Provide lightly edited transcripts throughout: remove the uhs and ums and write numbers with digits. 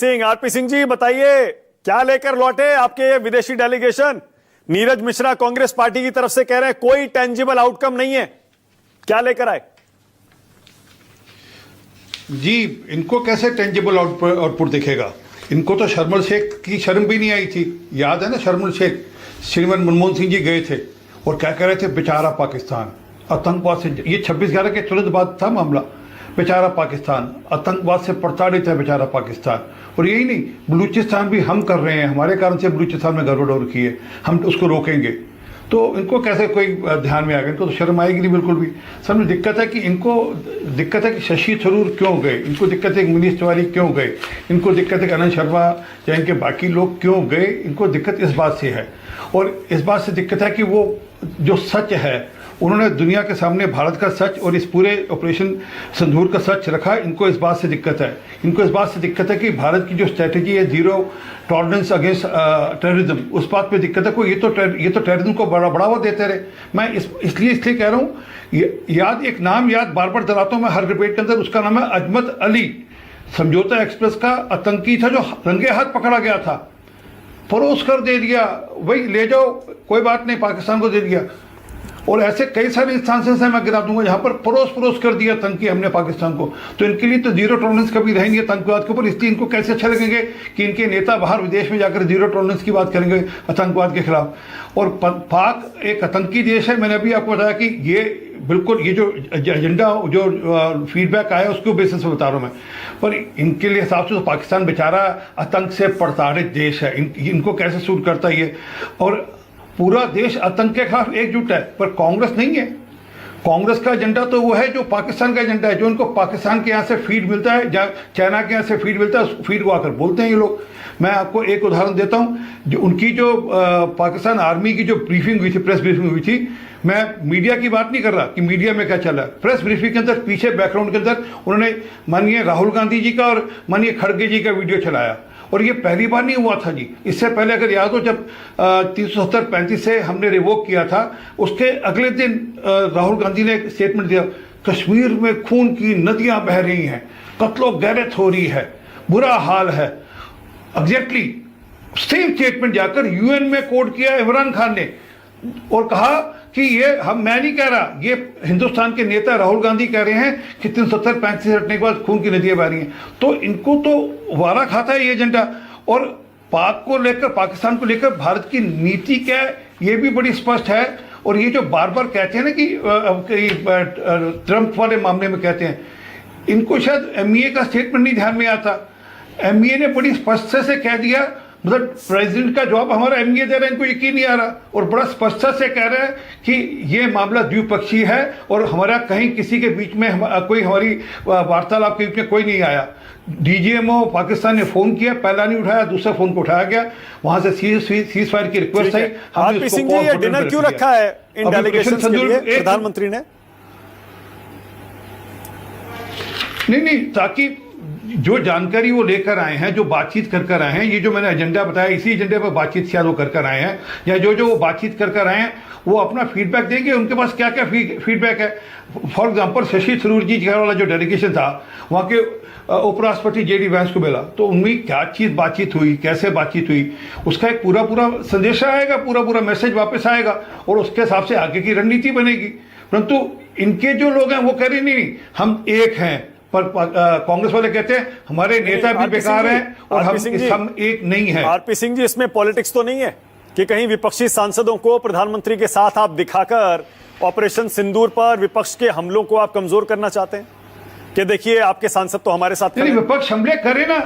Singh, RP Singh ji बताइए, क्या लेकर लौटे आपके ये विदेशी डेलीगेशन? नीरज मिश्रा कांग्रेस पार्टी की तरफ से कह रहे हैं कोई टेंजिबल आउटकम नहीं है, क्या लेकर आए? जी, इनको कैसे टेंजिबल आउटपुट दिखेगा? इनको तो शर्मल शेख की शर्म भी नहीं आई थी। याद है ना, शर्मल शेख, श्रीमान मनमोहन सिंह जी गए थे और क्या कह रहे थे, बेचारा पाकिस्तान आतंकवाद से, ये 26/11 के तुरंत बाद था मामला, बेचारा पाकिस्तान आतंकवाद से प्रताड़ित है, बेचारा पाकिस्तान। और यही नहीं, बलूचिस्तान भी हम कर रहे हैं, हमारे कारण से बलूचिस्तान में गड़बड़ हो रखी है, हम उसको रोकेंगे। तो इनको कैसे कोई ध्यान में आ गया? इनको तो शर्म आएगी नहीं बिल्कुल भी। सब में दिक्कत है कि इनको दिक्कत है कि शशि थरूर क्यों गए, इनको दिक्कत है कि मनीष तिवारी क्यों गए, इनको दिक्कत है कि आनंद शर्मा या इनके बाकी लोग क्यों गए। इनको दिक्कत इस बात से है, और इस बात से दिक्कत है कि वो जो सच है, उन्होंने दुनिया के सामने भारत का सच और इस पूरे ऑपरेशन सिंदूर का सच रखा। इनको इस बात से दिक्कत है, इनको इस बात से दिक्कत है कि भारत की जो स्ट्रेटजी है जीरो टॉलरेंस अगेंस्ट टेररिज्म, उस बात पे दिक्कत है। कोई ये तो टेररिज्म को बढ़ावा देते रहे। मैं इसलिए कह रहा हूँ, याद एक नाम याद बार बार दिलाता हूँ मैं हर डिबेट के अंदर, उसका नाम है अजमत अली। समझौता एक्सप्रेस का आतंकी था जो रंगे हाथ पकड़ा गया था, परोस कर दे दिया, वही ले जाओ कोई बात नहीं, पाकिस्तान को दे दिया। और ऐसे कई सारे इंस्टांसेस हैं, मैं गिरा दूंगा, जहां पर परोस कर दिया आतंकी हमने पाकिस्तान को। तो इनके लिए तो जीरो टॉलरेंस कभी रहेंगे आतंकवाद के ऊपर। इसलिए इनको कैसे अच्छा लगेंगे कि इनके नेता बाहर विदेश में जाकर जीरो टॉलरेंस की बात करेंगे आतंकवाद के खिलाफ। और पाक एक आतंकी देश है। मैंने अभी आपको बताया कि ये बिल्कुल ये जो एजेंडा जो फीडबैक आया उसके बेसिस पे बता रहा हूँ मैं। पर इनके लिए हिसाब से तो पाकिस्तान बेचारा आतंक से प्रताड़ित देश है, इनको कैसे सूट करता है ये। और पूरा देश आतंक के खिलाफ एकजुट है, पर कांग्रेस नहीं है। कांग्रेस का एजेंडा तो वो है जो पाकिस्तान का एजेंडा है, जो इनको पाकिस्तान के यहाँ से फीड मिलता है, चाइना के यहाँ से फीड मिलता है, उस फीड को आकर बोलते हैं ये लोग। मैं आपको एक उदाहरण देता हूँ, जो उनकी जो पाकिस्तान आर्मी की जो ब्रीफिंग हुई थी, प्रेस ब्रीफिंग हुई थी, मैं मीडिया की बात नहीं कर रहा कि मीडिया में क्या चला। प्रेस ब्रीफिंग के अंदर पीछे बैकग्राउंड के अंदर उन्होंने माननीय राहुल गांधी जी का और माननीय खड़गे जी का वीडियो चलाया। और ये पहली बार नहीं हुआ था जी, इससे पहले अगर याद हो, जब 370-35 से हमने रिवोक किया था, उसके अगले दिन राहुल गांधी ने एक स्टेटमेंट दिया, कश्मीर में खून की नदियां बह रही हैं, कत्लो गैरत हो रही है, बुरा हाल है। एग्जैक्टली सेम स्टेटमेंट जाकर यूएन में कोट किया इमरान खान ने, और कहा कि ये मैं नहीं कह रहा, ये हिंदुस्तान के नेता राहुल गांधी कह रहे हैं कि 370-35 से हटने के बाद खून की नदियां बह रही हैं। तो इनको तो वारा खाता है ये एजेंडा। और पाक को लेकर, पाकिस्तान को लेकर भारत की नीति क्या है ये भी बड़ी स्पष्ट है। और ये जो बार बार कहते हैं ना कि ट्रंप वाले मामले में कहते हैं, इनको शायद एमईए का स्टेटमेंट नहीं ध्यान में आता। एमईए ने बड़ी स्पष्टता से कह दिया, मतलब प्रेसिडेंट का जवाब हमारा एमईए दे रहा है, इनको यकीन नहीं आ रहा, और बड़ा स्पष्टता से कह रहा है कि ये मामला द्विपक्षीय है और हमारा कहीं किसी के बीच में कोई हमारी वार्तालाप के बीच में कोई नहीं आया। डीजीएमओ पाकिस्तान ने फोन किया, पहला नहीं उठाया, दूसरा फोन को उठाया गया, वहां से सीज फायर की रिक्वेस्ट आई। आरपी सिंह जी, ये डिनर क्यों रखा है इन डेलीगेशन के लिए प्रधानमंत्री ने? नहीं, ताकि जो जानकारी वो लेकर आए हैं, जो बातचीत कर आए हैं, ये जो मैंने एजेंडा बताया, इसी एजेंडे पर बातचीत शायद वो कर आए हैं, या जो वो बातचीत कर आए हैं वो अपना फीडबैक देंगे। उनके पास क्या क्या फीडबैक है। फॉर एग्जांपल शशि थरूर जी वाला जो डेलीगेशन था, वहाँ के उपराष्ट्रपति जेडी वैंस को मिला, तो उनमें क्या चीज़ बातचीत हुई, कैसे बातचीत हुई, उसका एक पूरा संदेश आएगा, पूरा मैसेज वापस आएगा, और उसके हिसाब से आगे की रणनीति बनेगी। परंतु इनके जो लोग हैं वो कह रहे नहीं हम एक हैं, पर कांग्रेस वाले कहते हैं हमारे नेता भी बेकार हैं और हम एक नहीं है। आरपी सिंह जी, इसमें पॉलिटिक्स तो नहीं है कि कहीं विपक्षी सांसदों को प्रधानमंत्री के साथ आप दिखाकर ऑपरेशन सिंदूर पर विपक्ष के हमलों को आप कमजोर करना चाहते हैं कि देखिए आपके सांसद तो हमारे साथ नहीं, विपक्ष हमले करे ना,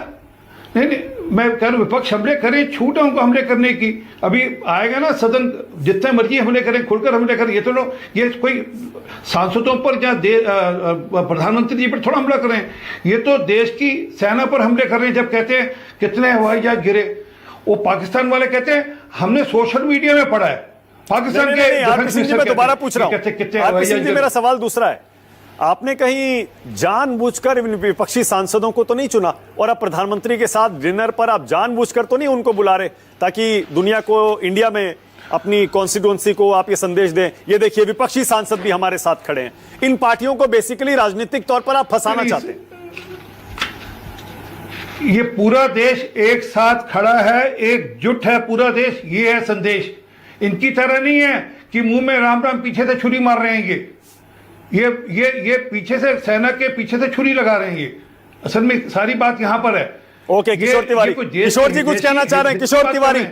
नहीं, मैं कह रहा हूं विपक्ष हमले करे, छूट है उनको हमले करने की। अभी आएगा ना सदन, जितने मर्जी हमले करें, खुलकर हमले करें। ये तो लोग, ये कोई सांसदों पर या प्रधानमंत्री जी पर थोड़ा हमला कर रहे हैं, ये तो देश की सेना पर हमले कर रहे हैं। जब कहते हैं कितने हवाई जहाज गिरे, वो पाकिस्तान वाले कहते हैं हमने सोशल मीडिया में पढ़ा है, पाकिस्तान के। आरपी सिंह जी, मैं दोबारा पूछ रहा हूं, आरपी सिंह जी, मेरा सवाल दूसरा है। आपने कहीं जानबूझकर विपक्षी सांसदों को तो नहीं चुना, और अब प्रधानमंत्री के साथ डिनर पर आप जानबूझकर तो नहीं उनको बुला रहे ताकि दुनिया को, इंडिया में अपनी कॉन्स्टिट्यूएंसी को आप ये संदेश दें, ये देखिए विपक्षी सांसद भी हमारे साथ खड़े हैं। इन पार्टियों को बेसिकली राजनीतिक तौर पर आप फंसाना चाहते हैं। ये पूरा देश एक साथ खड़ा है, एकजुट है पूरा देश, ये है संदेश। इनकी तरह नहीं है कि मुंह में राम राम पीछे से छुरी मार रहे हैं। ये पीछे से, सेना के पीछे से छुरी लगा रहे हैं। ये असल में सारी बात यहां पर है। ओके, किशोर तिवारी, किशोर जी कुछ कहना चाह रहे हैं? किशोर तिवारी,